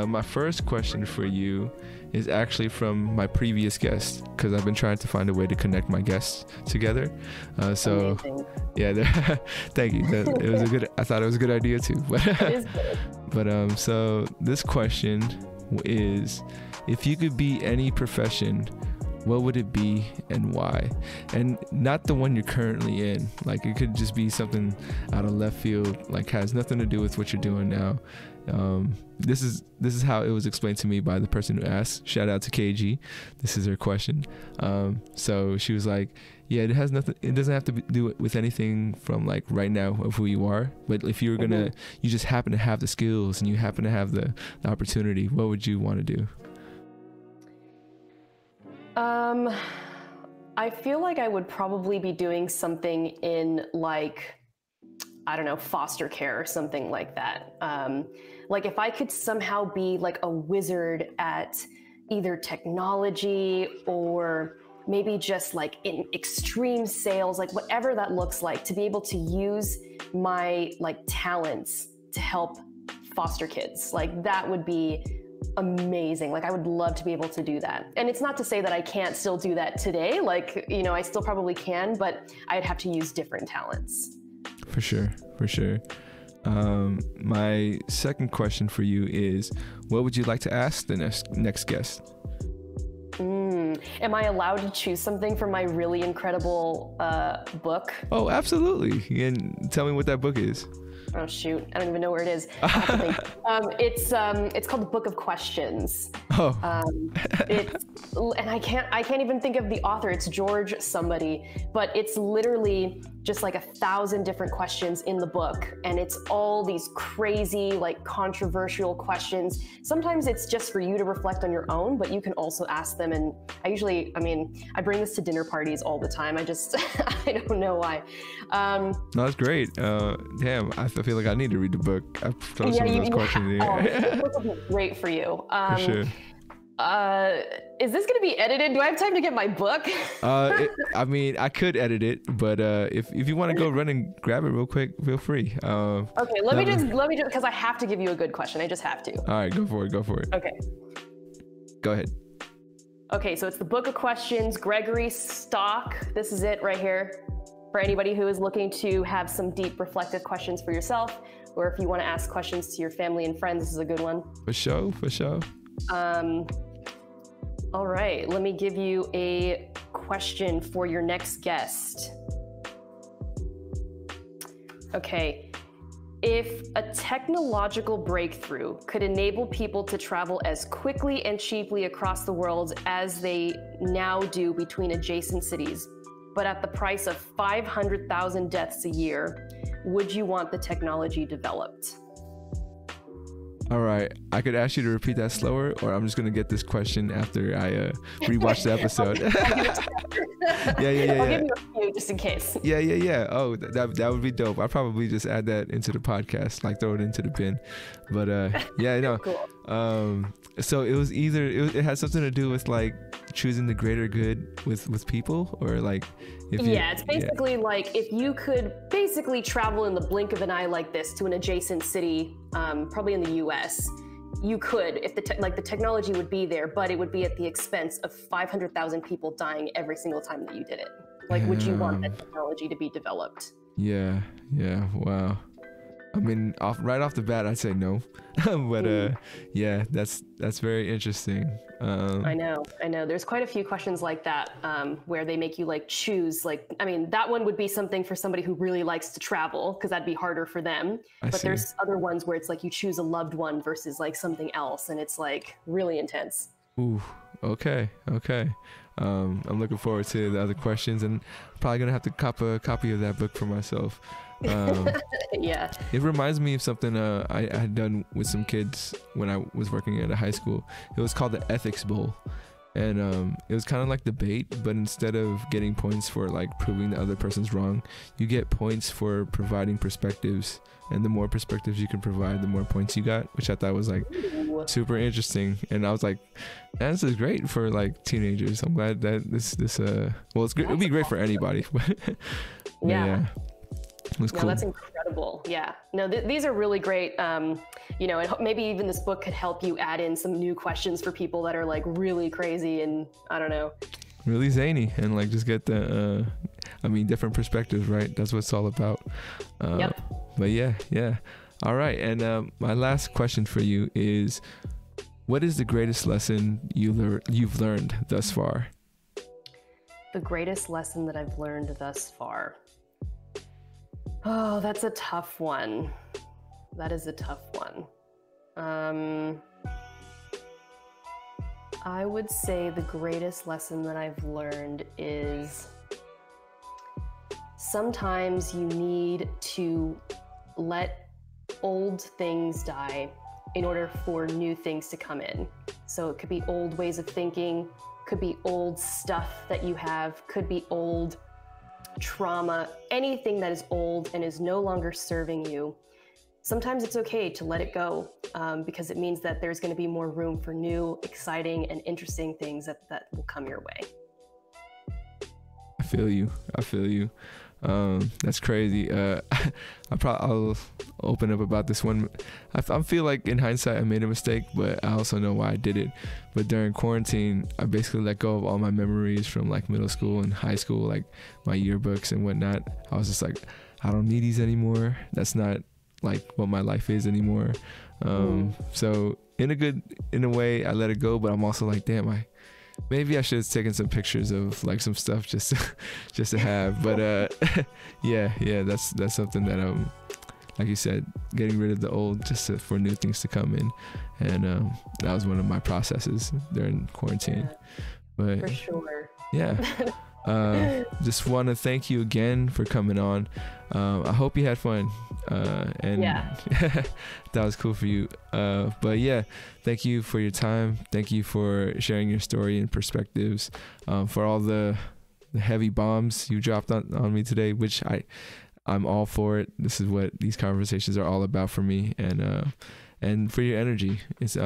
My first question for you is actually from my previous guest, because I've been trying to find a way to connect my guests together. Amazing. Yeah, thank you. I thought it was a good idea too. But it is good. But so this question is, if you could be any profession, what would it be and why? And not the one you're currently in. Like it could just be something out of left field, like has nothing to do with what you're doing now. This is how it was explained to me by the person who asked. Shout out to KG. This is her question. So she was like, yeah, it doesn't have to do it with anything from like right now of who you are. But if you were you just happen to have the skills and you happen to have the opportunity, what would you want to do? I feel like I would probably be doing something in like, I don't know, foster care or something like that. Like if I could somehow be like a wizard at either technology or maybe just like in extreme sales, like whatever that looks like, to be able to use my like talents to help foster kids, like that would be amazing. Like I would love to be able to do that. And it's not to say that I can't still do that today. Like, you know, I still probably can, but I'd have to use different talents. For sure. For sure. My second question for you is, what would you like to ask the next guest? Am I allowed to choose something from my really incredible book? Oh, absolutely. And tell me what that book is. Oh shoot, I don't even know where it is. It's called The Book of Questions. Oh. And I can't even think of the author. It's George somebody, but it's literally just like 1,000 different questions in the book, and it's all these crazy, like controversial questions. Sometimes it's just for you to reflect on your own, but you can also ask them. And I bring this to dinner parties all the time. I don't know why. No, that's great. Damn, I feel like I need to read the book. I've thrown some of those questions in here. The book will be great for you. For sure. Is this going to be edited? Do I have time to get my book? I could edit it, but if you want to go run and grab it real quick, feel free. Okay, let me just because I have to give you a good question. I just have to. All right, go for it. Okay. Go ahead. Okay, so it's The Book of Questions, Gregory Stock. This is it right here. For anybody who is looking to have some deep reflective questions for yourself, or if you want to ask questions to your family and friends, this is a good one. For sure. All right, let me give you a question for your next guest. Okay, if a technological breakthrough could enable people to travel as quickly and cheaply across the world as they now do between adjacent cities, but at the price of 500,000 deaths a year, would you want the technology developed? All right, I could ask you to repeat that slower, or I'm just gonna get this question after I rewatch the episode. Yeah. I'll give you a few just in case. Yeah. Oh, that would be dope. I'd probably just add that into the podcast, like throw it into the bin. But yeah, no. Cool. So it was it had something to do with like choosing the greater good with people, or like it's basically like if you could basically travel in the blink of an eye like this to an adjacent city, probably in the US, you could, if the technology would be there, but it would be at the expense of 500,000 people dying every single time that you did it. Like, would you want that technology to be developed? Yeah. Wow. I mean, right off the bat, I'd say no, but yeah, that's very interesting. I know. There's quite a few questions like that where they make you like choose. Like, I mean, that one would be something for somebody who really likes to travel because that'd be harder for them. But there's other ones where it's like you choose a loved one versus like something else, and it's like really intense. Ooh, okay. I'm looking forward to the other questions, and probably gonna have to cop a copy of that book for myself. Yeah. It reminds me of something I had done with some kids when I was working at a high school. It was called the Ethics Bowl, and it was kind of like debate, but instead of getting points for like proving the other person's wrong, you get points for providing perspectives, and the more perspectives you can provide, the more points you got, which I thought was like super interesting. And I was like, man, this is great for like teenagers. I'm glad that this well, it's great. It'll be great for anybody. Yeah. No, that's incredible. Yeah. No, these are really great. And maybe even this book could help you add in some new questions for people that are like really crazy and I don't know. Really zany, and like just get the, different perspectives, right? That's what it's all about. Yep. But yeah. All right. And my last question for you is, what is the greatest lesson you've learned thus far? The greatest lesson that I've learned thus far. Oh, that's a tough one. That is a tough one. I would say the greatest lesson that I've learned is sometimes you need to let old things die in order for new things to come in. So it could be old ways of thinking, could be old stuff that you have, could be old trauma, anything that is old and is no longer serving you. Sometimes it's okay to let it go because it means that there's going to be more room for new, exciting, and interesting things that will come your way. I feel you. That's crazy. I'll open up about this one. I feel like in hindsight I made a mistake, but I also know why I did it. But during quarantine, I basically let go of all my memories from like middle school and high school, like my yearbooks and whatnot. I was just like, I don't need these anymore. That's not like what my life is anymore. So in a way I let it go, but I'm also like, damn, maybe I should have taken some pictures of like some stuff just to have. But yeah, that's something that like you said, getting rid of the old just for new things to come in, and that was one of my processes during quarantine. But for sure. Yeah. Just want to thank you again for coming on. I hope you had fun, and that was cool for you. But yeah, thank you for your time. Thank you for sharing your story and perspectives, for all the heavy bombs you dropped on me today, which I'm all for it. This is what these conversations are all about for me, and for your energy. It's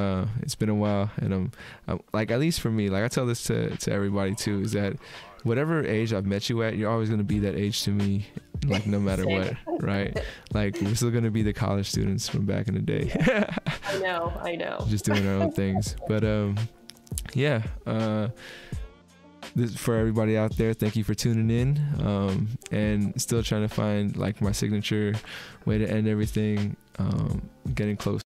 been a while, and I'm like, at least for me, like I tell this to everybody too, is that whatever age I've met you at, you're always going to be that age to me, like no matter what, right? Like we're still going to be the college students from back in the day. I know. Just doing our own things. But yeah, this, for everybody out there, thank you for tuning in, and still trying to find like my signature way to end everything, getting close.